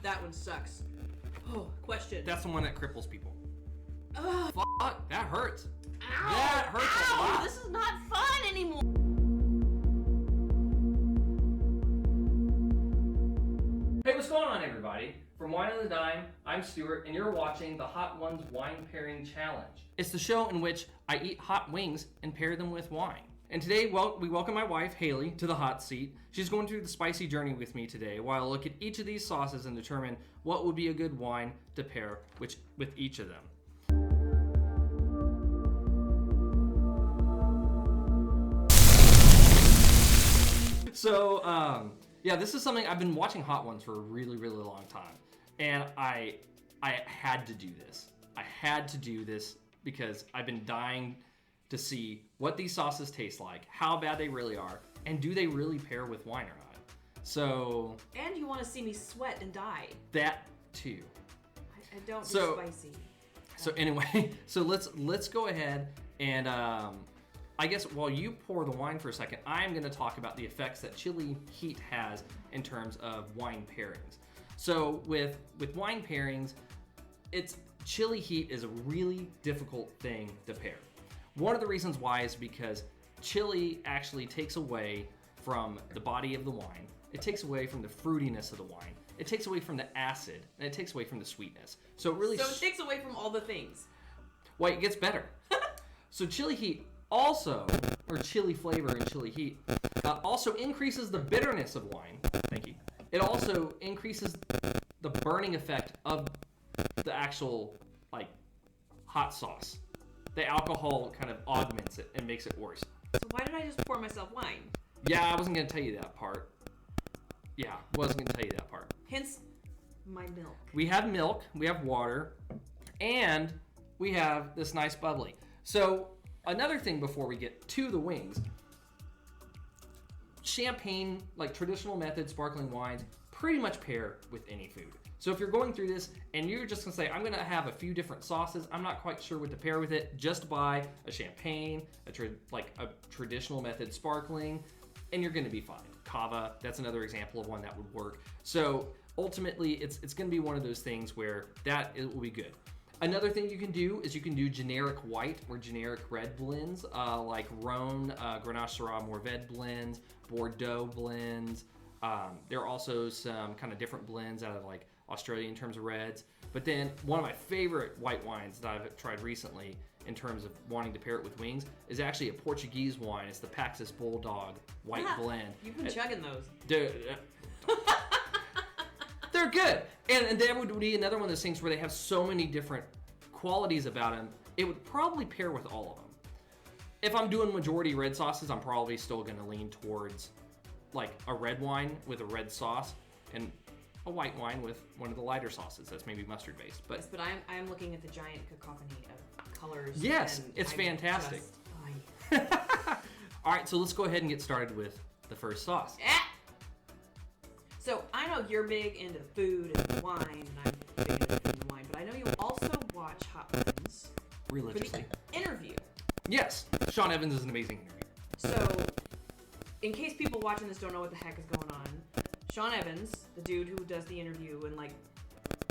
That one sucks. Oh, question. That's the one that cripples people. Ugh. Fuck, that hurts. Ow. That hurts a lot. This is not fun anymore. Hey, what's going on, everybody? From Wine on the Dime, I'm Stuart, and you're watching the Hot Ones Wine Pairing Challenge. It's the show in which I eat hot wings and pair them with wine. And today, we welcome my wife, Haley, to the hot seat. She's going through the spicy journey with me today while I look at each of these sauces and determine what would be a good wine to pair with each of them. So, yeah, this is something I've been watching Hot Ones for a really, really long time. And I had to do this. I had to do this because I've been dying to see what these sauces taste like, how bad they really are, and do they really pair with wine or not. So... And you want to see me sweat and die. That too. I don't do spicy. So anyway, so let's go ahead and I guess while you pour the wine for a second, I'm going to talk about the effects that chili heat has in terms of wine pairings. So with wine pairings, chili heat is a really difficult thing to pair. One of the reasons why is because chili actually takes away from the body of the wine. It takes away from the fruitiness of the wine. It takes away from the acid, and it takes away from the sweetness. So it takes away from all the things. Well, it gets better. So chili heat also, or chili flavor and chili heat, also increases the bitterness of wine. Thank you. It also increases the burning effect of the actual, like, hot sauce. The alcohol kind of augments it and makes it worse. So why did I just pour myself wine? Yeah, I wasn't going to tell you that part. Hence, my milk. We have milk, we have water, and we have this nice bubbly. So, another thing before we get to the wings, champagne, like traditional method sparkling wines, pretty much pair with any food. So if you're going through this and you're just gonna say, I'm gonna have a few different sauces, I'm not quite sure what to pair with it, just buy a champagne, a traditional method sparkling, and you're gonna be fine. Cava, that's another example of one that would work. So ultimately, it's gonna be one of those things where it will be good. Another thing you can do is you can do generic white or generic red blends, like Rhone, Grenache Syrah Mourvedre blends, Bordeaux blends. There are also some kind of different blends out of like Australia in terms of reds. But then one of my favorite white wines that I've tried recently in terms of wanting to pair it with wings is actually a Portuguese wine. It's the Paxis Bulldog white blend. You've been chugging those. Dude, they're good. And that would be another one of those things where they have so many different qualities about them. It would probably pair with all of them. If I'm doing majority red sauces, I'm probably still going to lean towards like a red wine with a red sauce and a white wine with one of the lighter sauces that's maybe mustard based. But I'm looking at the giant cacophony of colors. Yes, it's fantastic. All right, so let's go ahead and get started with the first sauce. So I know you're big into food and wine, and I'm big into food and wine, but I know you also watch Hot Ones religiously. For the interview. Yes, Sean Evans is an amazing interview. So, in case people watching this don't know what the heck is going on, Sean Evans, the dude who does the interview and like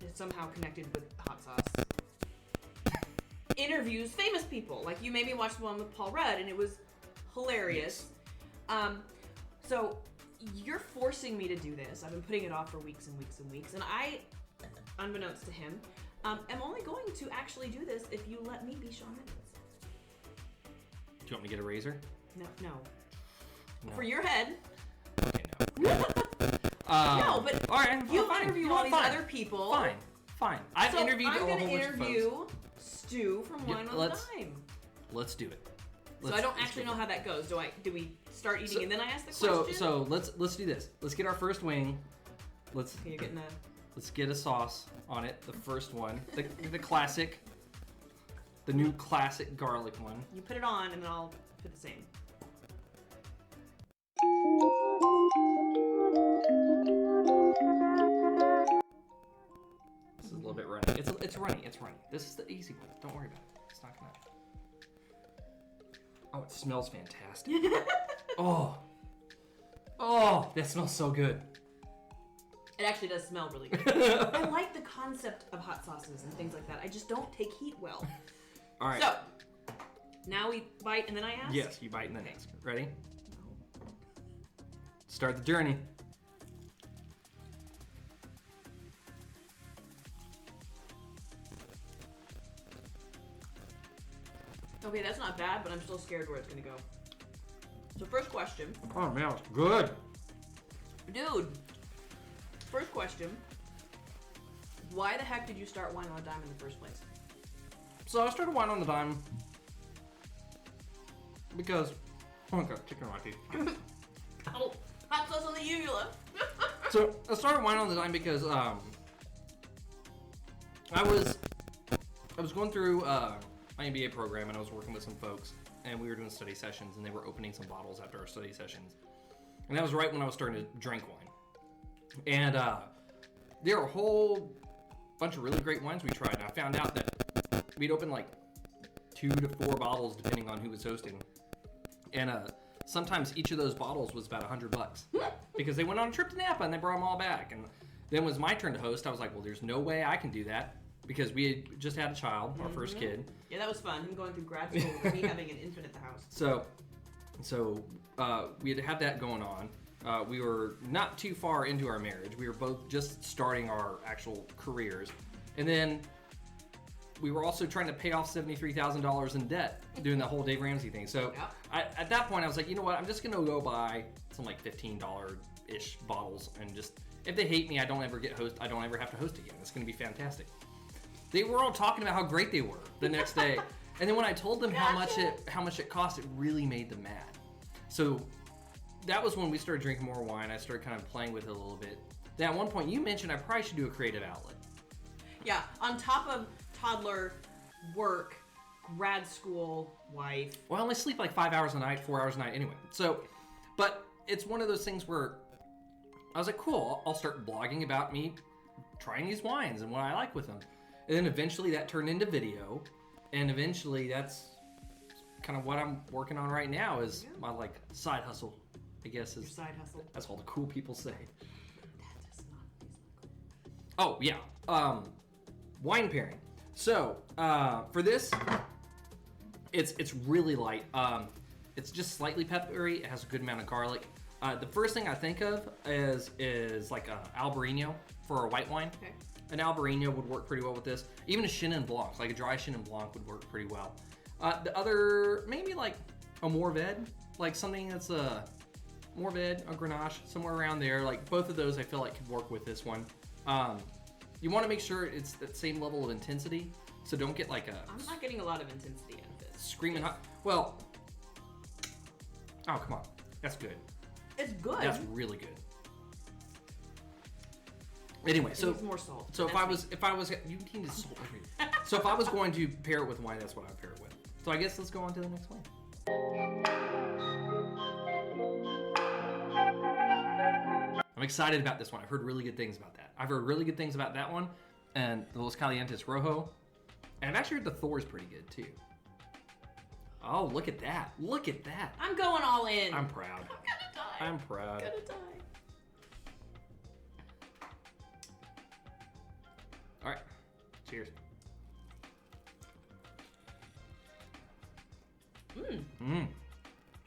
is somehow connected with hot sauce, interviews famous people. Like you maybe watched the one with Paul Rudd, and it was hilarious. Yes. So you're forcing me to do this. I've been putting it off for weeks and weeks and weeks, and I, unbeknownst to him, am only going to actually do this if you let me be Sean Evans. Do you want me to get a razor? No. For your head. Okay, no. No, but all right, you interview all these other people. Fine. I've interviewed a whole bunch of folks. I'm going to interview Stu from Wine on the Dime. Let's do it. So I don't actually know how that goes. Do we start eating and then I ask the question? So let's do this. Let's get our first wing. Okay, you're getting Let's get a sauce on it. The first one, the classic, the new classic garlic one. You put it on, and then I'll put the same. This is a little bit runny. It's runny. This is the easy one. Don't worry about it. It's not gonna. Oh, it smells fantastic. Oh, that smells so good. It actually does smell really good. I like the concept of hot sauces and things like that. I just don't take heat well. All right. So, now we bite and then I ask? Yes, you bite and then ask. Ready? Start the journey. Okay, that's not bad, but I'm still scared where it's gonna go. So first question. Oh man, it's good. Dude. First question. Why the heck did you start wine on a dime in the first place? So I started wine on the dime because I got chicken in my teeth. Oh, hot sauce on the uvula. So I started wine on the dime because I was going through my MBA program and I was working with some folks and we were doing study sessions and they were opening some bottles after our study sessions. And that was right when I was starting to drink wine. And there were a whole bunch of really great wines we tried. And I found out that we'd open like 2 to 4 bottles depending on who was hosting. And sometimes each of those bottles was about $100 because they went on a trip to Napa and they brought them all back. And then it was my turn to host. I was like, well, there's no way I can do that because we had just had a child, our first kid. Yeah, that was fun. Him going through grad school with me having an infant at the house. So we had to have that going on. We were not too far into our marriage. We were both just starting our actual careers. And then we were also trying to pay off $73,000 in debt doing the whole Dave Ramsey thing. So at that point, I was like, you know what? I'm just going to go buy some like $15-ish bottles. And just, if they hate me, I don't ever have to host again. It's going to be fantastic. They were all talking about how great they were the next day. And then when I told them how much it cost, it really made them mad. So that was when we started drinking more wine. I started kind of playing with it a little bit. Then at one point you mentioned I probably should do a creative outlet. Yeah, on top of toddler, work, grad school, wife. Well, I only sleep like 5 hours a night, 4 hours a night anyway. So, but it's one of those things where I was like, cool, I'll start blogging about me trying these wines and what I like with them. And then eventually that turned into video. And eventually that's kind of what I'm working on right now is my like side hustle, I guess. Your side hustle. That's all the cool people say. That does not taste like Oh, yeah. Wine pairing. So, for this, it's really light. It's just slightly peppery. It has a good amount of garlic. The first thing I think of is like a Albarino for a white wine. Okay. An Albarino would work pretty well with this. Even a Chenin Blanc, like a dry Chenin Blanc would work pretty well. The other, maybe like a Mourvèdre, like something that's a Mourvèdre, a Grenache, somewhere around there. Like both of those I feel like could work with this one. You want to make sure it's that same level of intensity, so don't get like a... I'm not getting a lot of intensity out of this. Screaming hot. Well, oh, come on. That's good. It's good. That's really good. Anyway, It so needs more salt. So if I was, you need salt everything. So if I was going to pair it with wine, that's what I would pair it with. So I guess let's go on to the next one. I'm excited about this one. I've heard really good things about that. I've heard really good things about that one, and the Los Calientes Rojo, and I've actually heard the Thor is pretty good too. Oh, look at that! Look at that! I'm going all in. I'm proud. I'm gonna die. I'm proud. I'm gonna die. All right, cheers.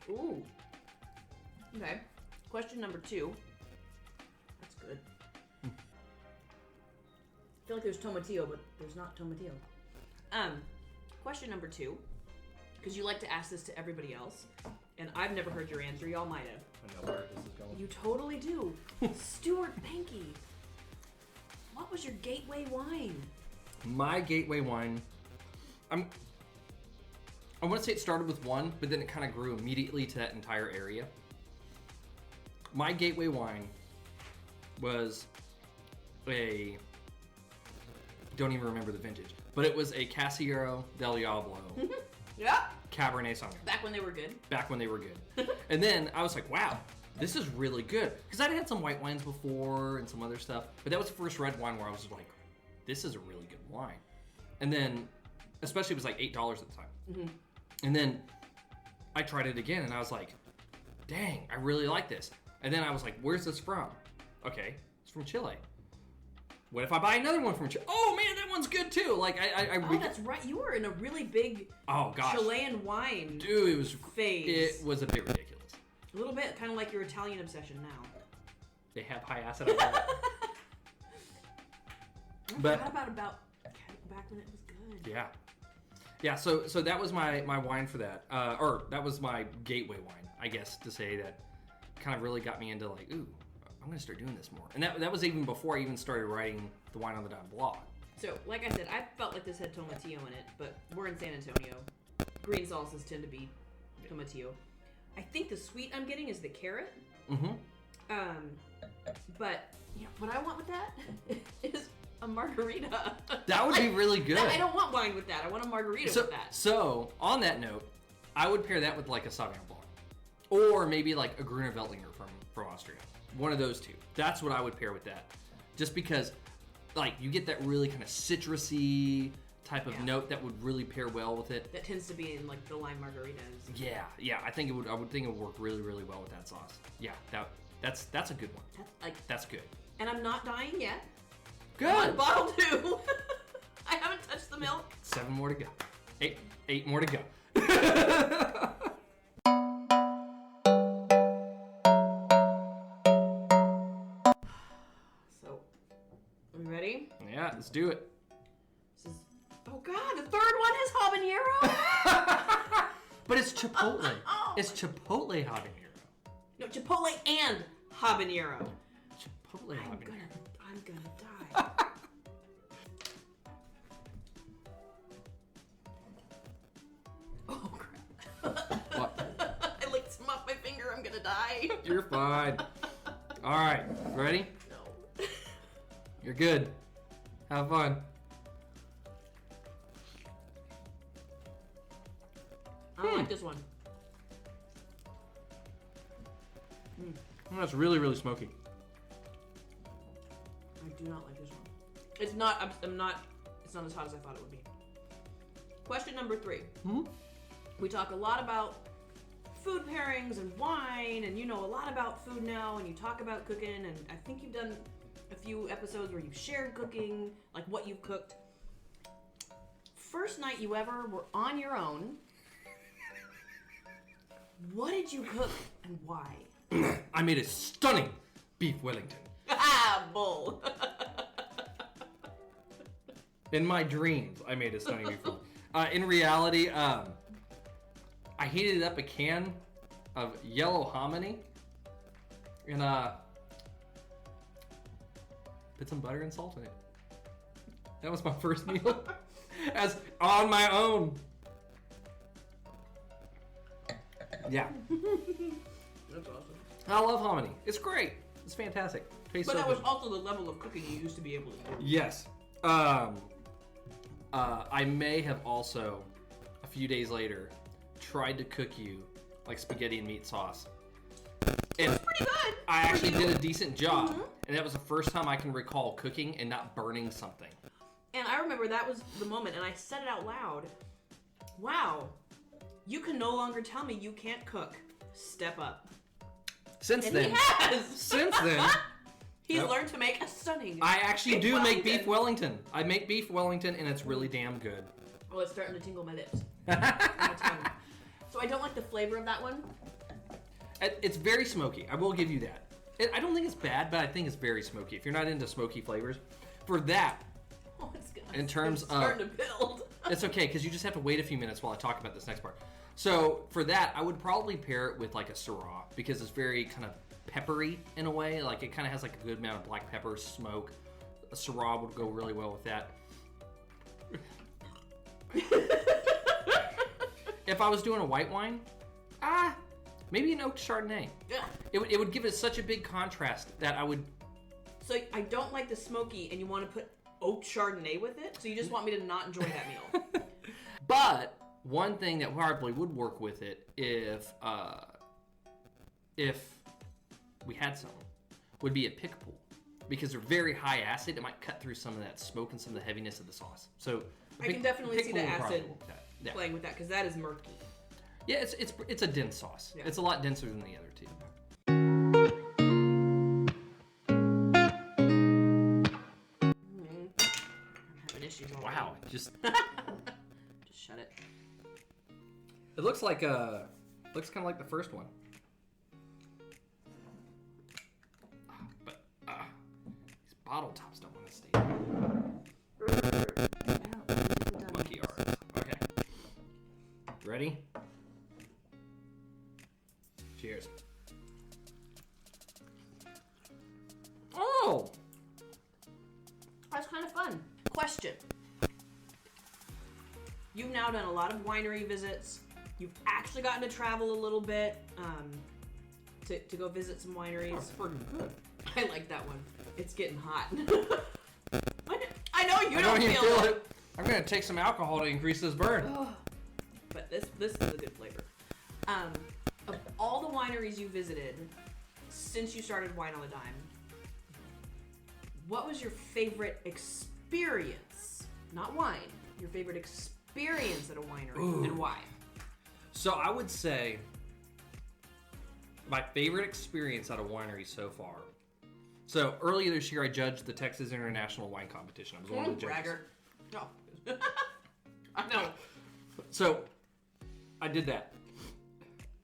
Ooh. Okay. Question number 2. That's good. I feel like there's tomatillo, but there's not tomatillo. Question number 2, because you like to ask this to everybody else, and I've never heard your answer. Y'all might have. I know where this is going. You totally do. Stuart Pankey, what was your gateway wine? My gateway wine, I want to say it started with one, but then it kind of grew immediately to that entire area. My gateway wine was don't even remember the vintage, but it was a Casillero del Diablo Yeah. Cabernet Sauvignon. Back when they were good. Back when they were good. And then I was like, wow, this is really good. Because I'd had some white wines before and some other stuff, but that was the first red wine where I was like, this is a really good wine. And then, especially it was like $8 at the time. Mm-hmm. And then I tried it again and I was like, dang, I really like this. And then I was like, where's this from? Okay, it's from Chile. What if I buy another one from Chile? Oh man, that one's good too. Like that's right. You were in a really big Chilean wine dude, it was phase. It was a bit ridiculous. A little bit, kind of like your Italian obsession now. They have high acid. But I forgot about back when it was good. Yeah. Yeah, so that was my wine for that. Or that was my gateway wine, I guess, to say that kind of really got me into like, ooh, I'm going to start doing this more. And that was even before I even started writing the Wine on the Dime blog. So, like I said, I felt like this had tomatillo in it, but we're in San Antonio. Green salsas tend to be tomatillo. I think the sweet I'm getting is the carrot. Mm-hmm. But what I want with that is a margarita. That would be really good. I don't want wine with that. I want a margarita with that. So, on that note, I would pair that with like a Sauvignon Blanc. Or maybe like a Gruner Veltliner from Austria. One of those two. That's what I would pair with that. Just because, like, you get that really kind of citrusy type of note that would really pair well with it. That tends to be in like the lime margaritas. Yeah. I would think it would work really, really well with that sauce. Yeah, that's a good one. That's good. And I'm not dying yet. Good. I'm on bottle 2. I haven't touched the milk. 7 more to go. 8 more to go. So, are we ready? Yeah, let's do it. Oh God, the third one has habanero. But it's Chipotle. It's Chipotle habanero. No, Chipotle and habanero. Chipotle habanero. I'm gonna die. Oh crap. What? I licked some off my finger. I'm gonna die. You're fine. All right, ready? No. You're good. Have fun. I don't like this one. That's really, really smoky. I do not like this one. It's not. I'm not. It's not as hot as I thought it would be. Question number 3. Mm-hmm. We talk a lot about food pairings and wine, and you know a lot about food now, and you talk about cooking, and I think you've done a few episodes where you've shared cooking, like what you've cooked. First night you ever were on your own, what did you cook and why? I made a stunning beef Wellington. Ah, bull. In my dreams, I made a stunning beef Wellington. In reality, I heated up a can of yellow hominy and put some butter and salt in it. That was my first meal as on my own. Yeah. That's awesome. I love hominy. It's great. It's fantastic. Tastes But so that was good. also the level of cooking you used to be able to do. Yes. I may have also, a few days later, tried to cook you like spaghetti and meat sauce. And It's pretty good. I for actually you. did a decent job. And that was the first time I can recall cooking and not burning something. And I remember that was the moment, and I said it out loud. Wow, you can no longer tell me you can't cook. Step up. Since And then, he has. since then, He's Yep. learned to make a stunning. I actually do make beef Wellington. Wellington. I make beef Wellington, and it's really damn good. Oh, it's starting to tingle my lips. My tongue. So I don't like the flavor of that one. It's very smoky. I will give you that. I don't think it's bad, but I think it's very smoky. If you're not into smoky flavors, for that, Oh, it's good. in terms it's of, starting to build. it's okay because you just have to wait a few minutes while I talk about this next part. So for that, I would probably pair it with like a Syrah because it's very kind of peppery in a way. Like it kind of has like a good amount of black pepper smoke. A Syrah would go really well with that. If I was doing a white wine, maybe an oak Chardonnay. Yeah. It would give it such a big contrast that I would. So I don't like the smoky, and you want to put oak Chardonnay with it. So you just want me to not enjoy that meal. But one thing that probably would work with it if we had some would be a pickle because they're very high acid. It might cut through some of that smoke and some of the heaviness of the sauce. So I can definitely see the pickle would probably acid work with that. Yeah. playing with that because that is murky. Yeah, it's a dense sauce. Yeah. It's a lot denser than the other two. issues already. Wow, just shut it. it looks like looks kind of like the first one. But these bottle tops don't want to stay. Monkey arms. Okay. Ready? Cheers. Oh! That's kind of fun. Question. You've now done a lot of winery visits. You've actually gotten to travel a little bit to go visit some wineries. That's pretty good. I like that one. It's getting hot. I know you I don't even feel it. I'm gonna take some alcohol to increase this burn. But this is a good flavor. Of all the wineries you visited since you started Wine on a Dime, what was your favorite experience? Not wine. Your favorite experience at a winery and why? So I would say my favorite experience at a winery so far. So earlier this year, I judged the Texas International Wine Competition. I was one of the judges. Bragger. No. I know. So I did that.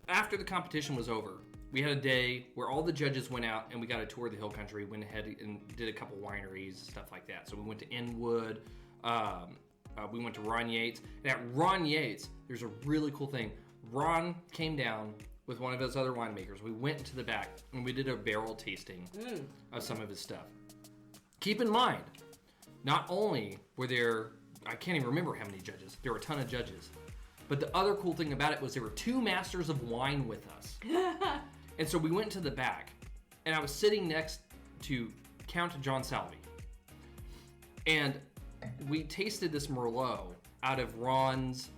After the competition was over, we had a day where all the judges went out and we got a tour of the hill country, went ahead and did a couple wineries, stuff like that. So we went to Inwood, we went to Ron Yates. And at Ron Yates, there's a really cool thing. Ron came down with one of his other winemakers. We went into the back and we did a barrel tasting of some of his stuff. Keep in mind, not only were there, I can't even remember how many judges, there were a ton of judges. But the other cool thing about it was there were two masters of wine with us. And so we went to the back, and I was sitting next to Count John Salvi. And we tasted this Merlot out of Ron's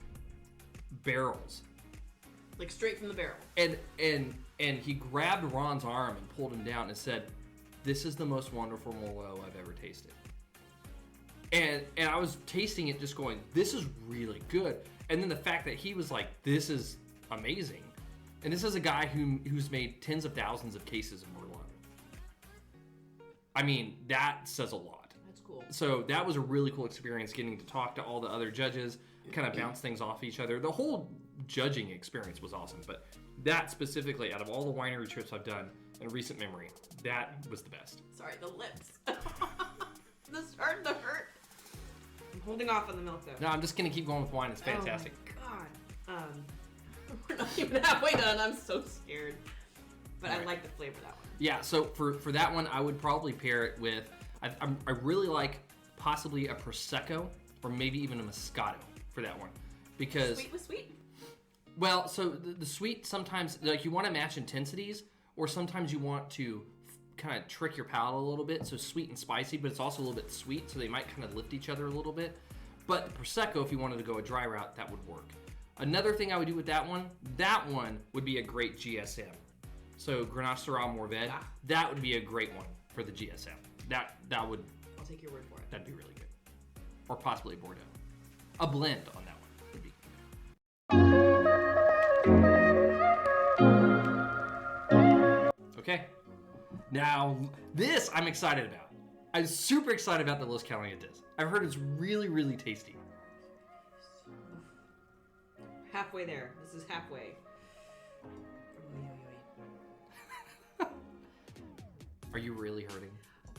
barrels. Like straight from the barrel. And he grabbed Ron's arm and pulled him down and said, "This is the most wonderful Merlot I've ever tasted." And I was tasting it just going, "This is really good." And then the fact that he was like, "This is amazing." And this is a guy who's made tens of thousands of cases of Merlot. I mean, that says a lot. That's cool. So that was a really cool experience, getting to talk to all the other judges, kind of bounce things off each other. The whole judging experience was awesome. But that specifically, out of all the winery trips I've done in recent memory, that was the best. Sorry, the lips. This is starting to hurt. I'm holding off on the milk though. No, I'm just going to keep going with wine. It's fantastic. Oh my God. We're not even halfway done. I'm so scared. But I like the flavor of that one. Yeah, so for that one, I would probably pair it with, I really like possibly a Prosecco or maybe even a Moscato for that one. Because, Sweet with sweet? well, so the sweet sometimes, like you want to match intensities, or sometimes you want to kind of trick your palate a little bit. So sweet and spicy, but it's also a little bit sweet, so they might kind of lift each other a little bit. But the Prosecco, if you wanted to go a dry route, that would work. Another thing I would do with that one would be a great GSM. So Grenache Syrah Mourvedre, that would be a great one for the GSM. That would, I'll take your word for it. that'd be really good. Or possibly Bordeaux. A blend on that one would be good. Okay. Now, this I'm excited about. I'm super excited about the Los Calientes. I've heard it's really, really tasty. Halfway there. This is halfway. Are you really hurting?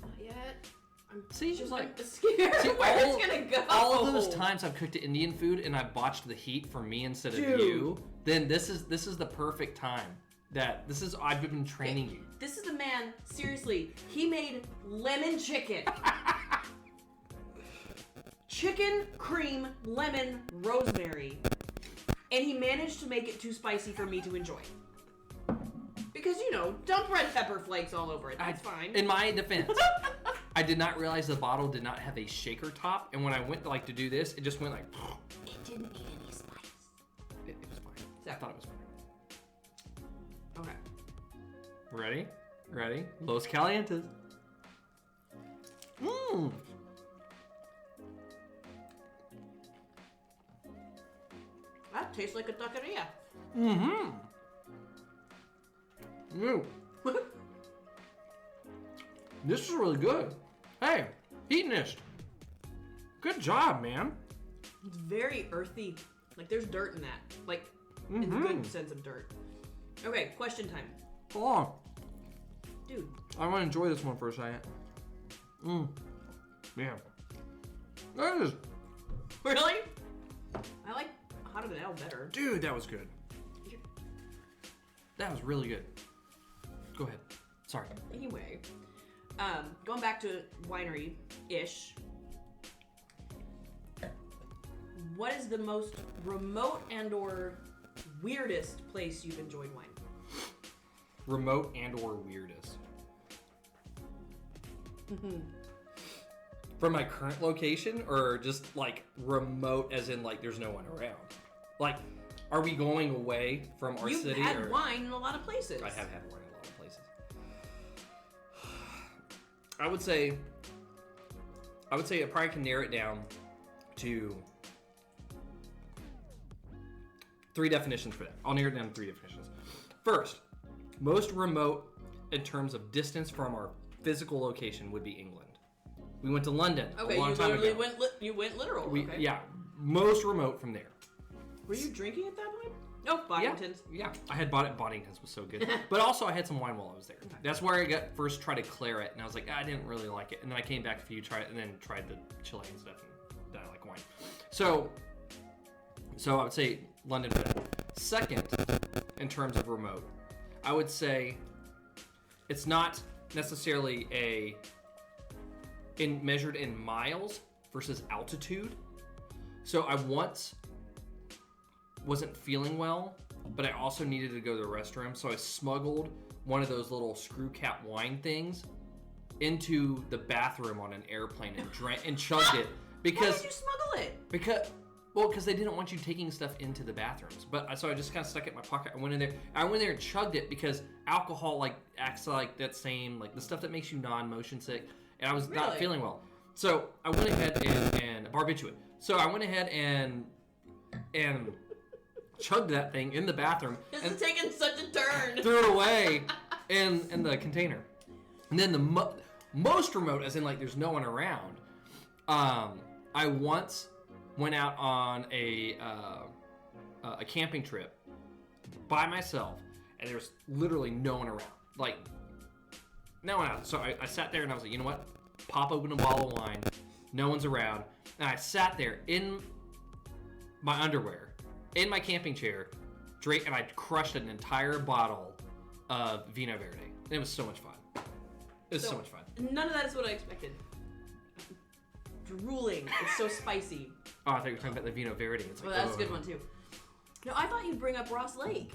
Not yet. I'm See, just like- scared where it's gonna go. All of those times I've cooked Indian food and I botched the heat for me instead of you, then this is the perfect time. I've been training you. This is the man, seriously, he made lemon chicken. Chicken, cream, lemon, rosemary. And he managed to make it too spicy for me to enjoy. Because, dump red pepper flakes all over it. That's fine. In my defense, I did not realize the bottle did not have a shaker top, and when I went to do this, it just went like. It didn't need any spice. It was fine. I thought it was fine. Okay. Ready? Los Calientes. Mmm. That tastes like a taqueria. Mm-hmm. Mmm. This is really good. Hey, hedonist. Good job, man. It's very earthy. Like, there's dirt in that. Like, in the good sense of dirt. Okay, question time. Hold on. Dude. I want to enjoy this one for a second. Man. That is... Really? I like Habanero better. Dude, that was good. That was really good. Go ahead. Sorry. Anyway, going back to winery-ish, what is the most remote and or weirdest place you've enjoyed wine? Remote and or weirdest. From my current location, or just like remote as in like there's no one around? Like, are we going away from our city? You've had wine in a lot of places. I have had wine in a lot of places. I would say I probably can narrow it down to 3 definitions for that. I'll narrow it down to 3 definitions. First, most remote in terms of distance from our physical location would be England. We went to London a long time ago. You went literal. Okay. Yeah, most remote from there. Were you drinking at that point? No, Boddington's. Yeah, I had bought it. Boddington's was so good. But also I had some wine while I was there. Okay. That's where I first tried to clear it, and I was like, I didn't really like it. And then I came back a few, and then tried the Chile and stuff, and then I like wine. So I would say London for that. Second, in terms of remote, I would say it's not necessarily measured in miles versus altitude. So I once wasn't feeling well, but I also needed to go to the restroom, so I smuggled one of those little screw cap wine things into the bathroom on an airplane and drank and chugged it. Because why did you smuggle it? Because they didn't want you taking stuff into the bathrooms. So I just kind of stuck it in my pocket. I went in there and chugged it because alcohol like acts like that same, like the stuff that makes you non-motion sick, and I was not feeling well. So I went ahead and barbiturate. So I went ahead and chugged that thing in the bathroom. This is taking such a turn. Threw it away in the container. And then the most remote, as in like there's no one around, I once went out on a camping trip by myself, and there's literally no one around. Like, no one out. So I sat there and I was like, you know what? Pop open a bottle of wine. No one's around. And I sat there in my underwear, in my camping chair, drank, and I crushed an entire bottle of Vino Verde. And it was so much fun. It was so much fun. None of that is what I expected. Drooling. It's so spicy. Oh, I thought you were talking about the Vino Verde. It's like, that's a good one too. No, I thought you'd bring up Ross Lake.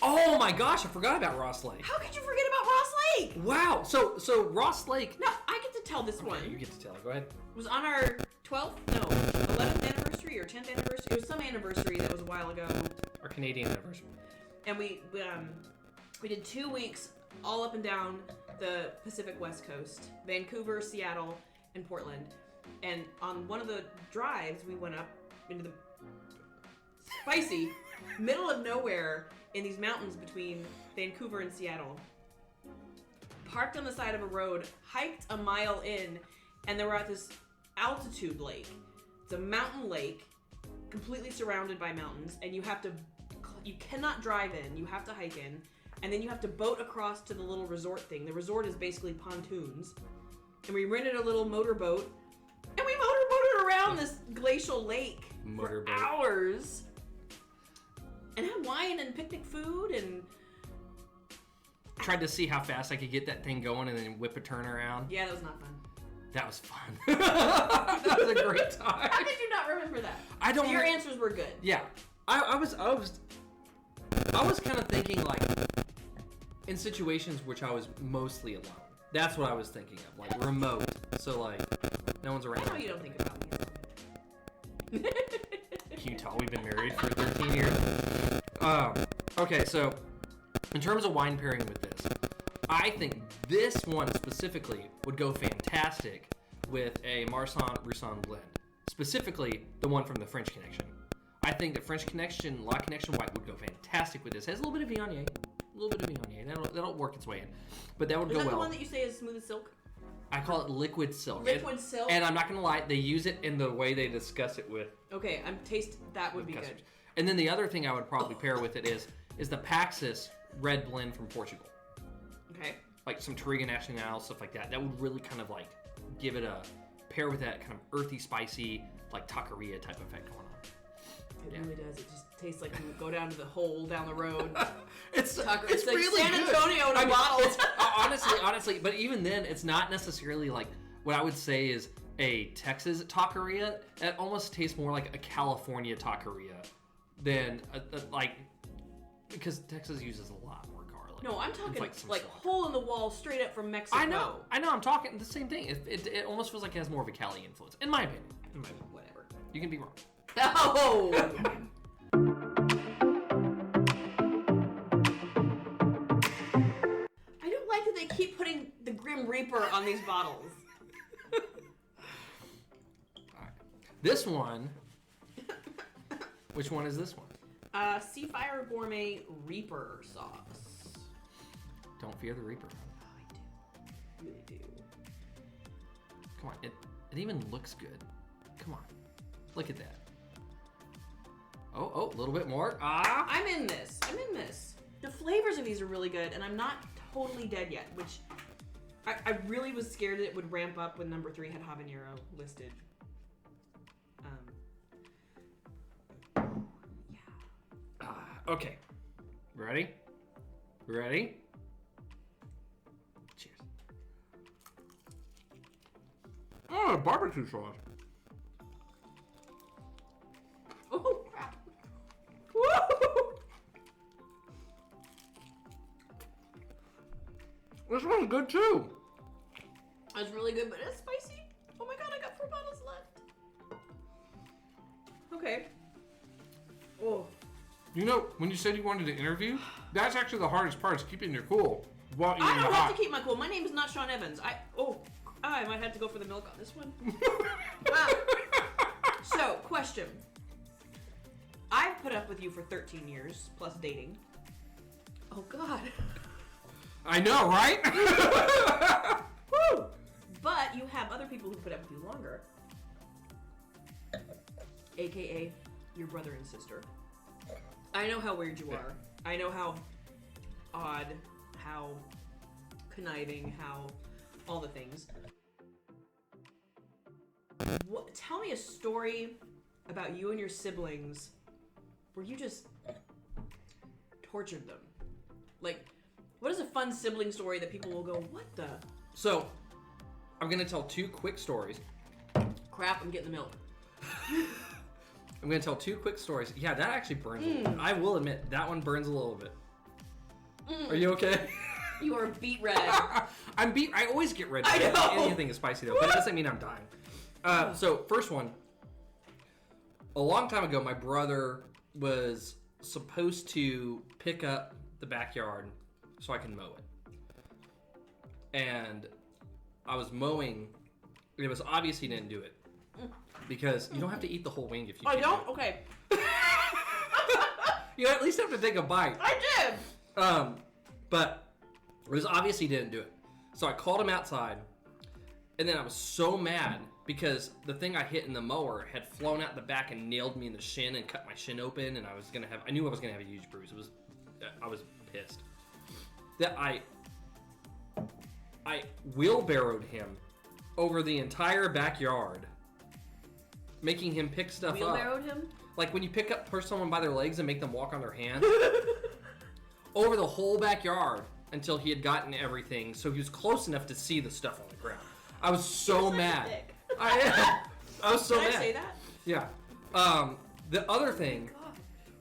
Oh my gosh, I forgot about Ross Lake. How could you forget about Ross Lake? Wow. So Ross Lake. No, I get to tell this one. You get to tell. Go ahead. It was on our 11th anniversary or 10th anniversary. It was some anniversary that was a while ago. Our Canadian anniversary. And we did 2 weeks all up and down the Pacific West Coast, Vancouver, Seattle, and Portland. And on one of the drives, we went up into the spicy middle of nowhere in these mountains between Vancouver and Seattle. Parked on the side of a road, hiked a mile in, and then we're at this altitude lake. It's a mountain lake, completely surrounded by mountains, and you cannot drive in, you have to hike in, and then you have to boat across to the little resort thing. The resort is basically pontoons. And we rented a little motorboat, and we motorboated around this glacial lake for hours. And had wine and picnic food and... Tried to see how fast I could get that thing going and then whip a turn around. Yeah, that was not fun. That was fun. That was a great time. How did you not remember that? I don't. So your answers were good. Yeah, I was kind of thinking like in situations which I was mostly alone. That's what I was thinking of, like remote. So like no one's around. I know you don't think about me. Can you tell we've been married for 13 years? Okay, so in terms of wine pairing with this, I think this one specifically would go fantastic with a Marsanne-Roussanne blend. Specifically, the one from the French Connection. I think the French Connection, La Connection White would go fantastic with this. It has a little bit of Viognier. That'll work its way in. But that would go well. Is that the one that you say is smooth as silk? I call it liquid silk. Liquid silk? And I'm not going to lie, they use it in the way they discuss it with... Okay, that would be customers. good. And then the other thing I would probably pair with it is the Paxis red blend from Portugal. Okay. Like some Touriga Nacional, stuff like that. That would really kind of like give it a pair with that kind of earthy, spicy, like taqueria type effect going on. It really does. It just tastes like you go down to the hole down the road. It's like really San good. Antonio in a bottle. Honestly, but even then, it's not necessarily like what I would say is a Texas taqueria. It almost tastes more like a California taqueria than like, because Texas uses a lot more garlic. No, I'm talking like salt. hole in the wall straight up from Mexico. I know. I'm talking the same thing. It almost feels like it has more of a Cali influence, in my opinion. Whatever. You can be wrong. Oh! I don't like that they keep putting the Grim Reaper on these bottles. All right. This one. Which one is this one? SeaFire Gourmet Reaper sauce. Don't fear the Reaper. Oh, I do. Really do. Come on, it even looks good. Come on, look at that. Oh, a little bit more. I'm in this. The flavors of these are really good, and I'm not totally dead yet, which I really was scared that it would ramp up when number 3 had Habanero listed. Okay, ready? Cheers. Oh, barbecue sauce. Oh, crap. Woo! This one's good too. That's really good, but it's spicy. Oh my god, I got 4 bottles left. Okay. Oh. You know, when you said you wanted to interview, that's actually the hardest part, is keeping your cool while eating I don't the have hot. to keep my cool. My name is not Sean Evans. I might have to go for the milk on this one. Wow. So, question. I've put up with you for 13 years, plus dating. Oh, God. I know, right? Woo! But you have other people who put up with you longer. AKA your brother and sister. I know how weird you are. I know how odd, how conniving, how all the things. Tell me a story about you and your siblings where you just tortured them. Like, what is a fun sibling story that people will go, what the? So, I'm going to tell 2 quick stories. Crap, I'm getting the milk. I'm going to tell 2 quick stories. Yeah, that actually burns a little bit. I will admit, that one burns a little bit. Are you okay? You are beet red. I always get red. I know. Anything is spicy though, but it doesn't mean I'm dying. So, first one. A long time ago, my brother was supposed to pick up the backyard so I can mow it. And I was mowing. It was obvious he didn't do it. Because you don't have to eat the whole wing if you I can't don't? do Okay. You at least have to take a bite. I did! But it was obvious he didn't do it. So I called him outside, and then I was so mad because the thing I hit in the mower had flown out the back and nailed me in the shin and cut my shin open, and I knew I was gonna have a huge bruise. I was pissed. That I wheelbarrowed him over the entire backyard, making him pick stuff up. Wheelbarrowed him? Like when you pick up someone by their legs and make them walk on their hands. Over the whole backyard until he had gotten everything, so he was close enough to see the stuff on the ground. I was so mad. I was so mad. Did I say that? Yeah. The other thing,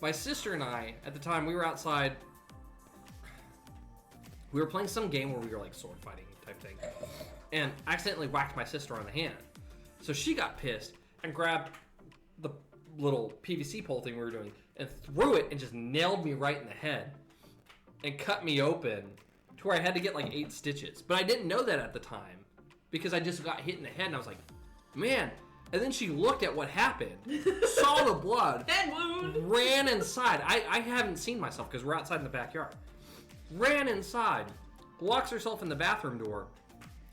my sister and I, at the time, we were outside. We were playing some game where we were like sword fighting type thing, and accidentally whacked my sister on the hand. So she got pissed and grabbed the little PVC pole thing we were doing and threw it and just nailed me right in the head and cut me open to where I had to get like 8 stitches. But I didn't know that at the time because I just got hit in the head and I was like, man. And then she looked at what happened, saw the blood, Head wound. ran inside. I haven't seen myself because we're outside in the backyard. Ran inside, locks herself in the bathroom door,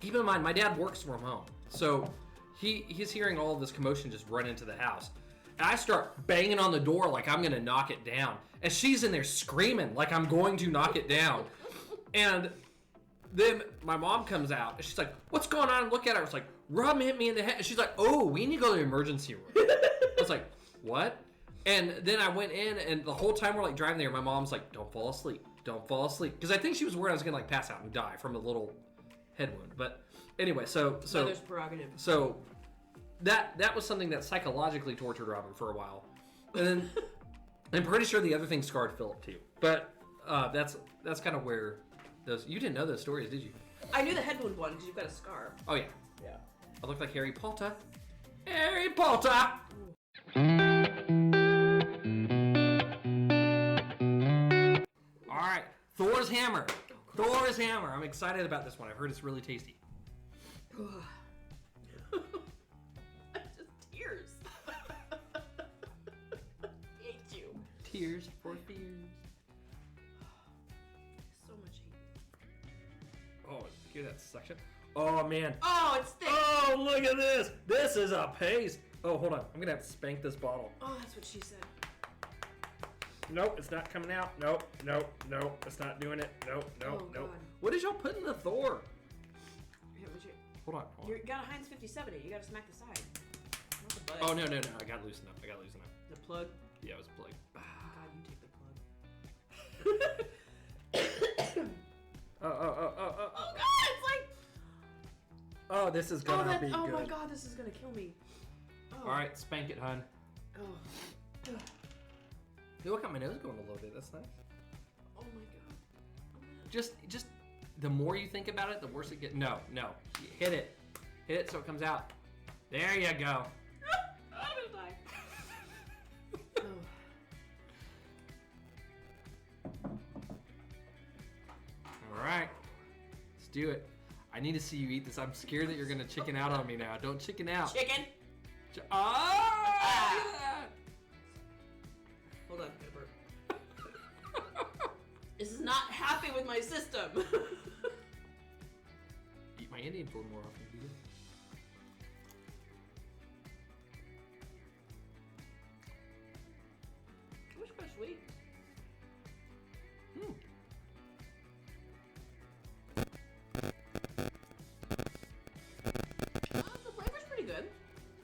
keep in mind, my dad works from home. So he's hearing all of this commotion just run into the house. And I start banging on the door like I'm going to knock it down. And she's in there screaming like I'm going to knock it down. And then my mom comes out and she's like, what's going on? Look at her. It's like, Rob hit me in the head. And she's like, oh, we need to go to the emergency room. I was like, what? And then I went in, and the whole time we're like driving there, my mom's like, don't fall asleep. Don't fall asleep. Because I think she was worried I was going to like pass out and die from a little head wound. But anyway, so Mother's prerogative. So that was something that psychologically tortured Robin for a while. And then I'm pretty sure the other thing scarred Philip too. But that's kind of where those, you didn't know those stories, did you? I knew the head wound one because you've got a scar. Oh yeah. Yeah. I look like Harry Potter. Harry Potter! Alright, Thor's hammer. Thor's hammer. I'm excited about this one. I've heard it's really tasty. Just tears. Hate you. Tears for fears. So much hate. Oh, hear that suction? Oh man. Oh, it's thick. Oh, look at this. This is a paste. Oh, hold on. I'm gonna have to spank this bottle. Oh, that's what she said. Nope, it's not coming out. Nope, it's not doing it. Nope. Oh, God. What did y'all put in the Thor? Here, Hold on. you got a Heinz 57. You got to smack the side. Not the butt. Oh, no. I got loosened up. The plug. Yeah, it was a plug. Oh, God, you take the plug. Oh. Oh, God, it's like... Oh, this is gonna be good. Oh, my God, this is going to kill me. Oh. All right, spank it, hun. Oh. Ugh. You look at my nose going a little bit. That's nice. Oh, my God. Just the more you think about it, the worse it gets. No. Hit it so it comes out. There you go. I'm gonna die. All right, let's do it. I need to see you eat this. I'm scared that you're gonna chicken out on me now. Don't chicken out. Chicken. Ah! Hold on, I'm gonna burp. This is not happy with my system. Eat my Indian food more often, do you? It was quite sweet. The flavor's pretty good.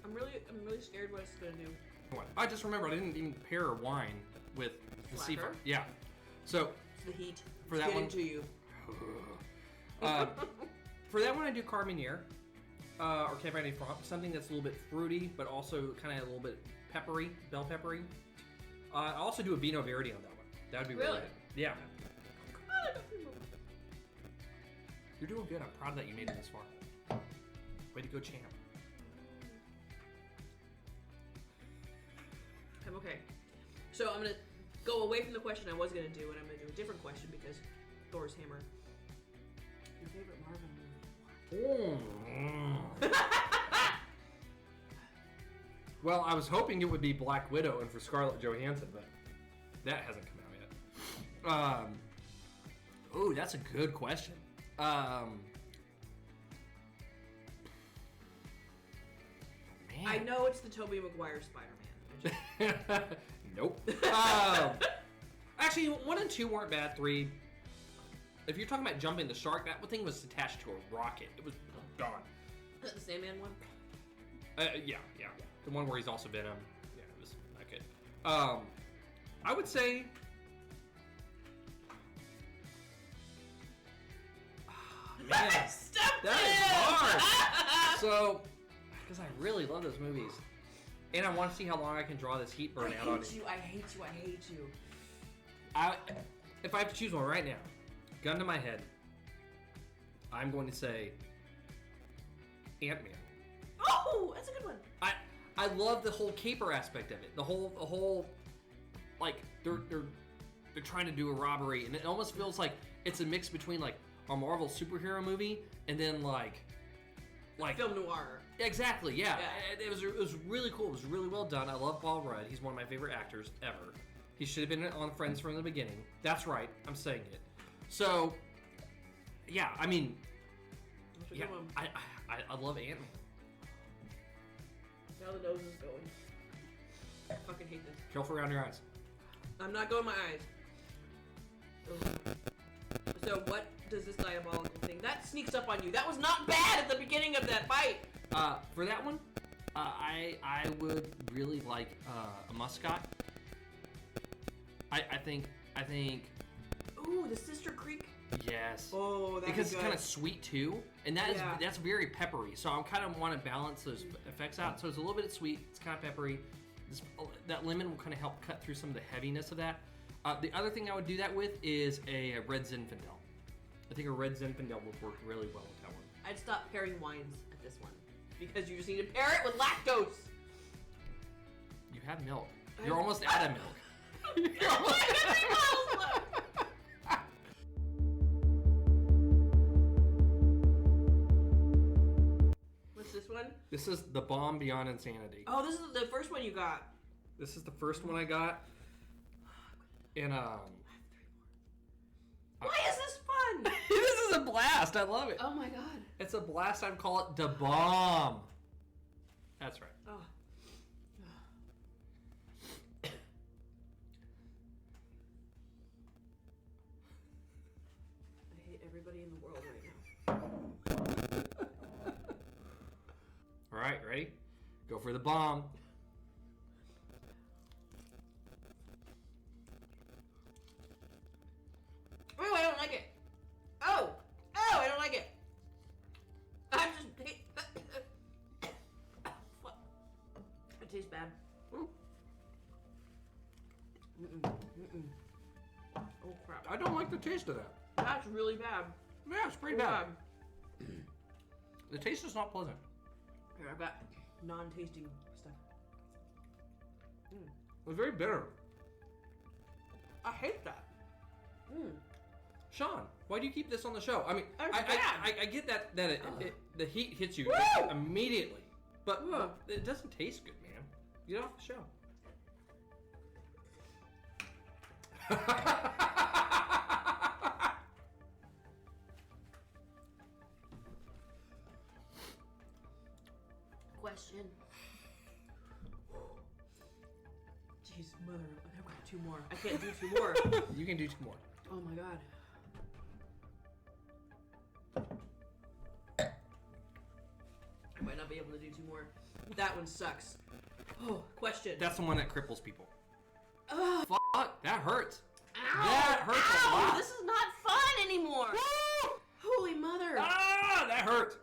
I'm really scared what it's gonna do. I just remembered I didn't even pair wine with the Slacker? SeaFire. Yeah. So It's the heat. For It's that getting one- to you. for that one, I do Carmenere or Cabernet Franc, something that's a little bit fruity, but also kind of a little bit peppery, bell peppery. I also do a Vino Verde on that one. That would be really Really? good. Yeah. You're doing good. I'm proud that you made it this far. Way to go, champ. I'm okay. So I'm gonna go away from the question I was gonna do, and I'm gonna do a different question because Thor's hammer. Your favorite Marvel movie? Well, I was hoping it would be Black Widow and for Scarlett Johansson, but that hasn't come out yet. Oh, that's a good question. Man. I know it's the Tobey Maguire Spider-Man. Nope. Actually, 1 and 2 weren't bad. 3. If you're talking about jumping the shark, that thing was attached to a rocket. It was gone. Is that the Sandman one? Yeah. The one where he's also Venom. Yeah, it was not good. I would say. Man, that is hard. So, because I really love those movies, and I want to see how long I can draw this heat burn out on you. I hate you. If I have to choose one right now, gun to my head, I'm going to say Ant-Man. Oh, that's a good one. I love the whole caper aspect of it. The whole like they're trying to do a robbery, and it almost feels like it's a mix between like a Marvel superhero movie and then like Film noir. Exactly, yeah. It was really cool. It was really well done. I love Paul Rudd. He's one of my favorite actors ever. He should have been on Friends from the beginning. That's right. I'm saying it. So, yeah, I mean, It's a Yeah, good one. I love Ant-Man. Now the nose is going. I fucking hate this. Careful around your eyes. I'm not going my eyes. Ugh. So what does this diabolical thing... That sneaks up on you. That was not bad at the beginning of that bite. For that one, I would really like a muscat. I think. Ooh, the Sister Creek. Yes. Oh, that's because good. it's kind of sweet too, and that's very peppery. So I kind of want to balance those effects out. So it's a little bit sweet. It's kind of peppery. That lemon will kind of help cut through some of the heaviness of that. The other thing I would do that with is a red Zinfandel. I think a red Zinfandel would work really well with that one. I'd stop pairing wines at this one because you just need to pair it with lactose. You have milk. You're almost out of milk. You're Oh almost What's this one? This is the bomb beyond insanity. Oh, this is the first one you got. This is the first one I got. And Why is this fun? this is a blast. I love it. Oh my god. It's a blast. I'd call it the bomb. That's right. Oh. I hate everybody in the world right now. All right, ready? Go for the bomb. Oh, I don't like it. Oh, I don't like it. I'm just. It tastes bad. Oh crap! I don't like the taste of that. That's really bad. Yeah, it's pretty Really bad. The taste is not pleasant. Here, I've got non-tasting stuff. It's very bitter. I hate that. Sean, why do you keep this on the show? I mean, It's I bad. get that the heat hits you Woo! immediately, but Ugh. it doesn't taste good, man. Get off the show. Question. Jeez, mother, I've got two more. I can't do two more. You can do two more. Oh my god. I might not be able to do two more. That one sucks. Oh, question. That's the one that cripples people. Ugh. Fuck, that hurts. Ow, That hurts a ow, lot. This is not fun anymore. Woo! Holy mother. Ah, that hurt.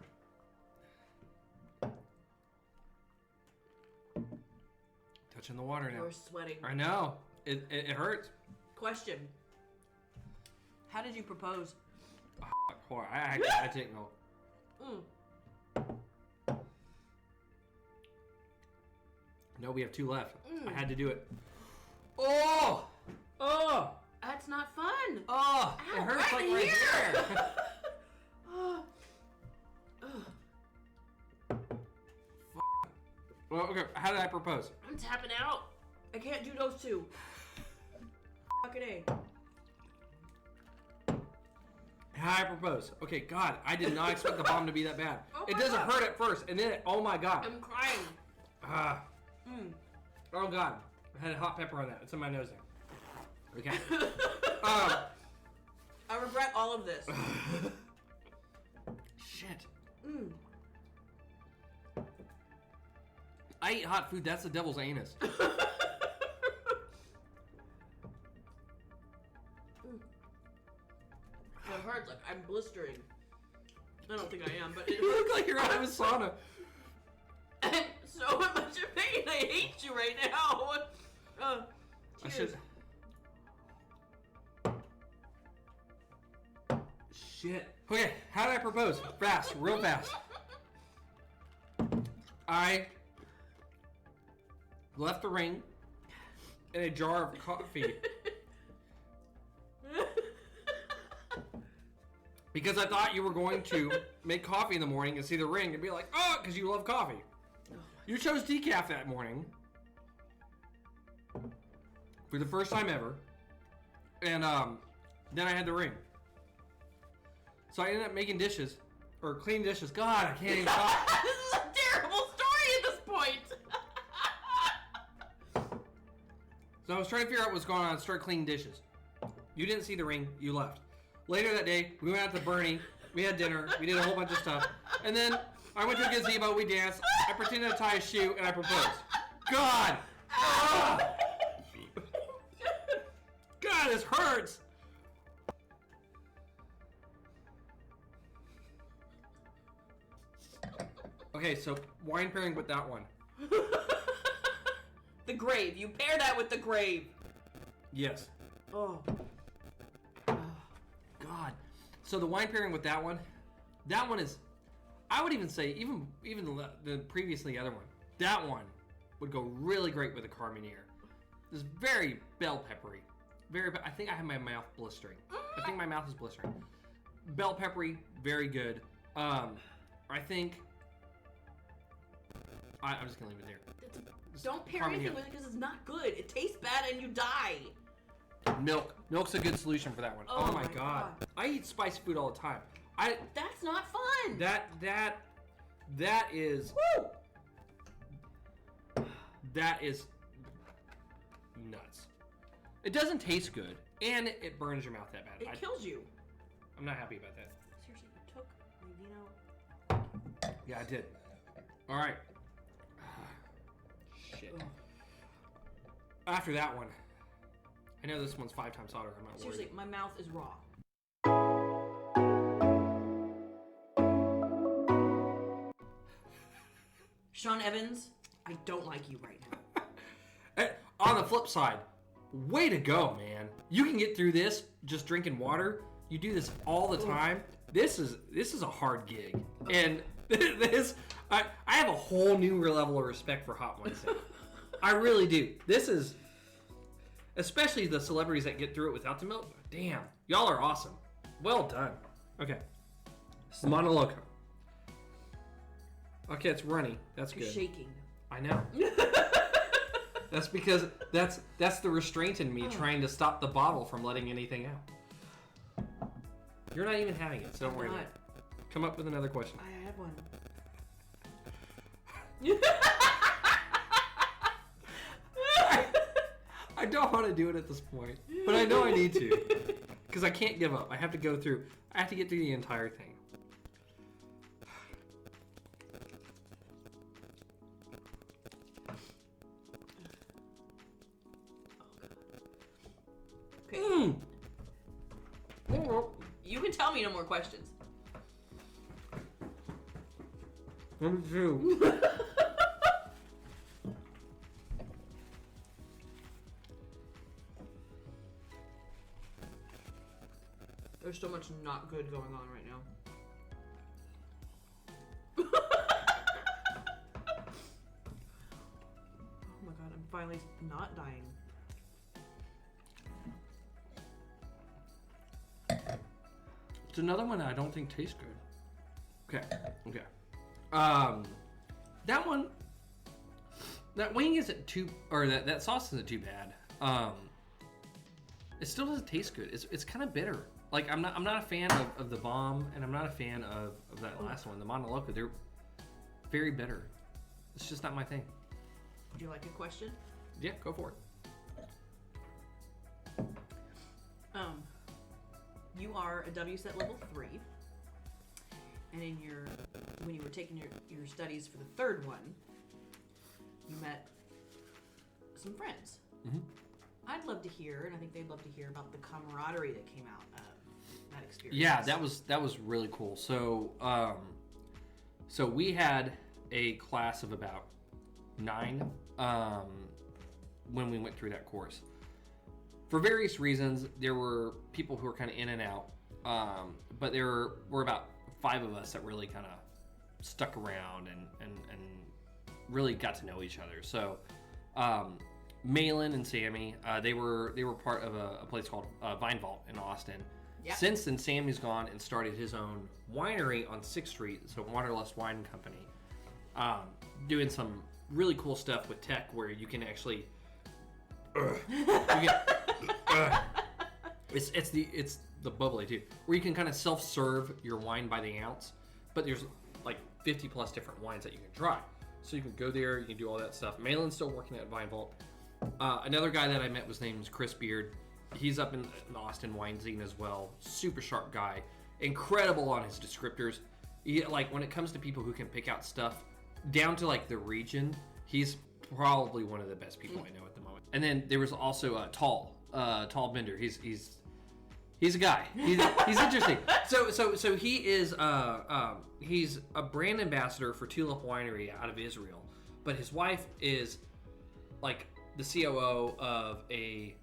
Touching the water now. You're sweating. I know. It hurts. Question. How did you propose? Hold on, I take milk. No, we have two left. I had to do it. Oh! Oh! That's not fun. Oh! Ow, It hurts right like right here. here. Oh. Ugh. Well, okay, how did I propose? I'm tapping out. I can't do those two. Fucking A. How I propose? Okay, God, I did not expect the bomb to be that bad. Oh It my doesn't God. hurt at first, and then oh my God. I'm crying. Ah. Oh God, I had a hot pepper on that. It's in my nose now. Okay. I regret all of this. Shit. I eat hot food. That's the devil's anus. It hurts like I'm blistering. I don't think I am, but it You hurts. look like you're out of a sauna. I'm so much in pain. I hate you right now. I Cheers. should. Shit. Okay, how did I propose? Fast, real fast. I left the ring in a jar of coffee because I thought you were going to make coffee in the morning and see the ring and be like, oh, because you love coffee. You chose decaf that morning for the first time ever, and then I had the ring. So I ended up making dishes or clean dishes. God, I can't even talk. This is a terrible story at this point. So I was trying to figure out what's going on. I started cleaning dishes. You didn't see the ring. You left. Later that day, we went out to Bernie. We had dinner. We did a whole bunch of stuff. And then I went to a gazebo. We danced. I pretended to tie a shoe, and I proposed. God! Ah! God, this hurts! Okay, so wine pairing with that one. The grave. You pair that with the grave. Yes. Oh. God. So the wine pairing with that one is, I would even say, even the previously other one, that one would go really great with a Carmenere. It's very bell peppery. I think I have my mouth blistering. I think my mouth is blistering. Bell peppery, very good. I think, I'm just gonna leave it there. Don't pair anything with it because it's not good. It tastes bad and you die. Milk's a good solution for that one. Oh my god. I eat spicy food all the time. That's not fun. That is Woo! That is nuts. It doesn't taste good, and it burns your mouth that bad. It kills you. I'm not happy about that. Seriously, you took my vino. Yeah, I did. All right. Shit. Ugh. After that one, I know this one's 5 times hotter. I'm not worried. Seriously, my mouth is raw. Sean Evans, I don't like you right now. On the flip side, way to go, man. You can get through this just drinking water. You do this all the time. This is a hard gig. And I have a whole new level of respect for hot ones. I really do. This is, especially the celebrities that get through it without the milk. Damn, y'all are awesome. Well done. Okay, it's Monoloco. Okay, it's runny. That's You're good. shaking. I know. That's because that's the restraint in me trying to stop the bottle from letting anything out. You're not even having it, so don't worry about it. Come up with another question. I have one. I don't want to do it at this point, but I know I need to because I can't give up. I have to get through the entire thing. Okay. You can tell me no more questions. Number 2. There's so much not good going on right now. Oh my god, I'm finally not dying. It's another one that I don't think tastes good. Okay. That one, that wing isn't too, or that sauce isn't too bad. It still doesn't taste good. It's kind of bitter. Like I'm not a fan of the bomb, and I'm not a fan of that last one, the Monoloco. They're very bitter. It's just not my thing. Would you like a question? Yeah, go for it. You are a WSET level 3, and when you were taking your studies for the third one, you met some friends. Mm-hmm. I'd love to hear, and I think they'd love to hear about the camaraderie that came out of that experience. Yeah, that was really cool. So so we had a class of about 9 when we went through that course. For various reasons, there were people who were kind of in and out, but there were about 5 of us that really kind of stuck around and really got to know each other. So Malin and Sammy, they were part of a place called Vine Vault in Austin. Yep. Since then, Sammy's gone and started his own winery on 6th Street, so Wanderlust Wine Company, doing some really cool stuff with tech where you can actually it's the bubbly too, where you can kind of self-serve your wine by the ounce. but there's like 50 plus different wines that you can try. So you can go there, you can do all that stuff. Malin's still working at Vine Vault. Another guy that I met was named Chris Beard. He's up in the Austin wine scene as well. Super sharp guy. Incredible on his descriptors. Like when it comes to people who can pick out stuff down to like the region, he's probably one of the best people I know at the moment. And then there was also Tall Bender. He's a guy. He's interesting. So he is he's a brand ambassador for Tulip Winery out of Israel, but his wife is like the COO of a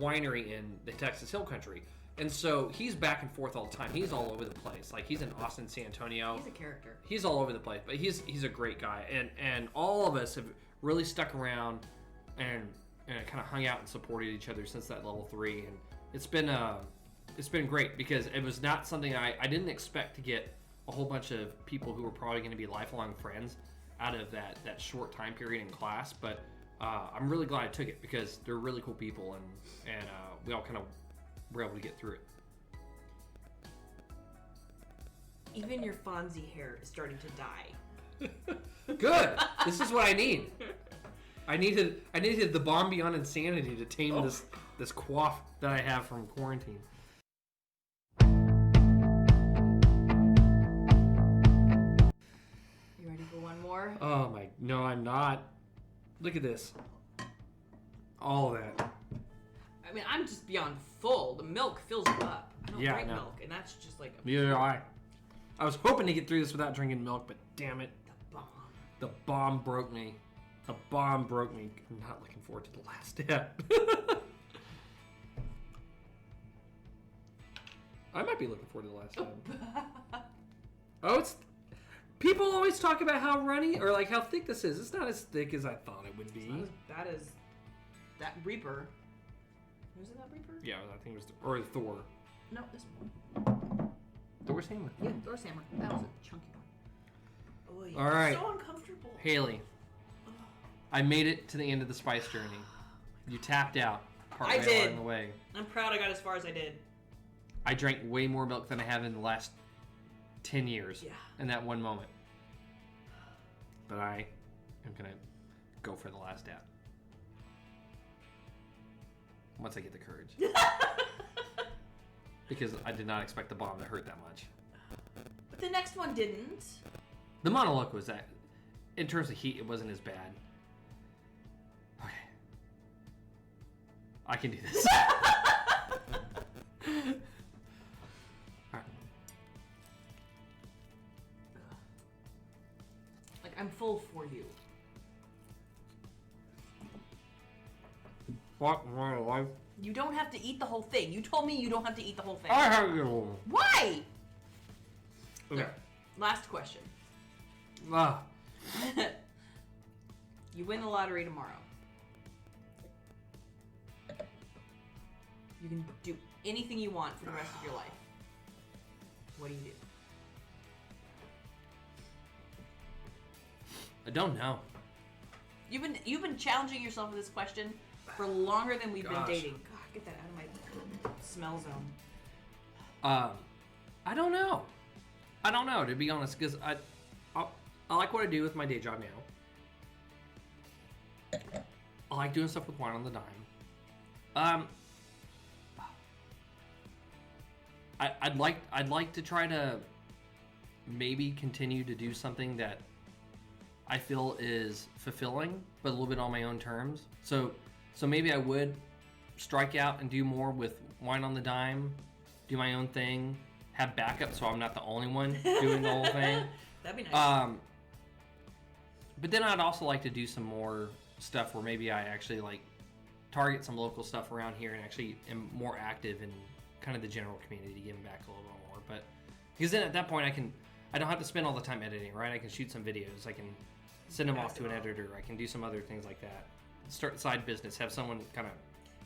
winery in the Texas Hill Country. And so he's back and forth all the time. He's all over the place. Like he's in Austin, San Antonio. He's a character. He's all over the place, but he's a great guy. And all of us have really stuck around and kind of hung out and supported each other since that level 3. And it's been great because it was not something I didn't expect to get a whole bunch of people who were probably going to be lifelong friends out of that short time period in class. But I'm really glad I took it because they're really cool people and we all kind of were able to get through it. Even your Fonzie hair is starting to die. Good. This is what I need. I needed the bomb beyond insanity to tame this quaff that I have from quarantine. You ready for one more? Oh my, no, I'm not. Look at this. All of that. I mean, I'm just beyond full. The milk fills you up. I don't drink milk, and that's just like Neither do I. I was hoping to get through this without drinking milk, but damn it. the bomb. The bomb broke me. The bomb broke me. I'm not looking forward to the last step. I might be looking forward to the last step. Oh, it's... People always talk about how runny, or like how thick this is. It's not as thick as I thought it would be. It's not as bad as that Reaper. Was it that Reaper? Yeah, I think it was... Or Thor. No, this one. Thor's hammer. Yeah, Thor's hammer. That was a chunky one. Oh, all right. So uncomfortable. Haley, I made it to the end of the spice journey. You tapped out partway along the way. I'm proud I got as far as I did. I drank way more milk than I have in the last 10 years in that one moment. But I am going to go for the last dab. Once I get the courage. Because I did not expect the bomb to hurt that much. But the next one didn't. The Monoloco was that. In terms of heat, it wasn't as bad. Okay. I can do this. Alright. Like, I'm full for you. What? My life? You don't have to eat the whole thing. You told me you don't have to eat the whole thing. I have you. Why? Okay. There. Last question. Ah. You win the lottery tomorrow. You can do anything you want for the rest of your life. What do you do? I don't know. You've been challenging yourself with this question for longer than we've been dating. God, get that out of my smell zone. I don't know. I don't know, to be honest, because I like what I do with my day job now. I like doing stuff with wine on the dime. I'd like to try to maybe continue to do something that I feel is fulfilling, but a little bit on my own terms. So maybe I would strike out and do more with wine on the dime, do my own thing, have backup so I'm not the only one doing the whole thing. That'd be nice. But then I'd also like to do some more stuff where maybe I actually like target some local stuff around here and actually am more active in kind of the general community, giving back a little bit more. But because then at that point I don't have to spend all the time editing, right? I can shoot some videos, I can send them off to an editor, I can do some other things like that. Start a side business, have someone kind of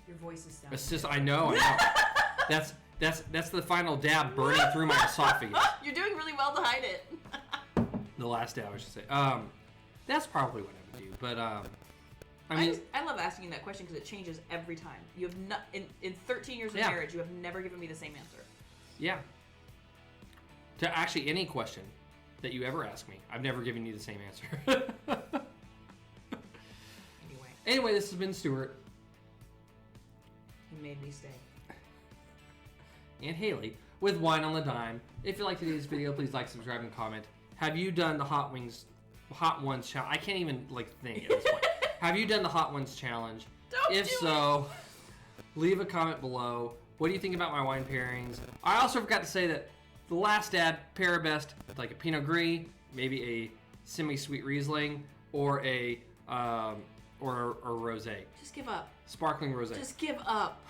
Your voice is sounding. assist. I know. That's the final dab burning through my esophagus. You're doing really well to hide it. The last dab, I should say. That's probably what I would do. But I love asking you that question because it changes every time. You have in 13 years of marriage, you have never given me the same answer. Yeah. to actually any question that you ever ask me. I've never given you the same answer. Anyway, this has been Stuart. He made me stay. And Haley with Wine on the Dime. If you like today's video, please like, subscribe, and comment. Have you done the Hot Ones challenge? I can't even think at this point. Have you done the Hot Ones challenge? If so, leave a comment below. What do you think about my wine pairings? I also forgot to say that the Last Dab pair best, like a Pinot Gris, maybe a semi-sweet Riesling, or a rosé. Just give up. Sparkling rosé. Just give up.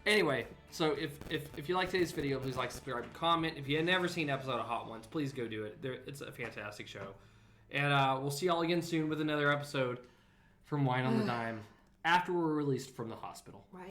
Anyway, so if you like today's video, please like, subscribe, and comment. If you have never seen an episode of Hot Ones, please go do it. It's a fantastic show. And we'll see y'all again soon with another episode from Wine on the Dime after we're released from the hospital. Right.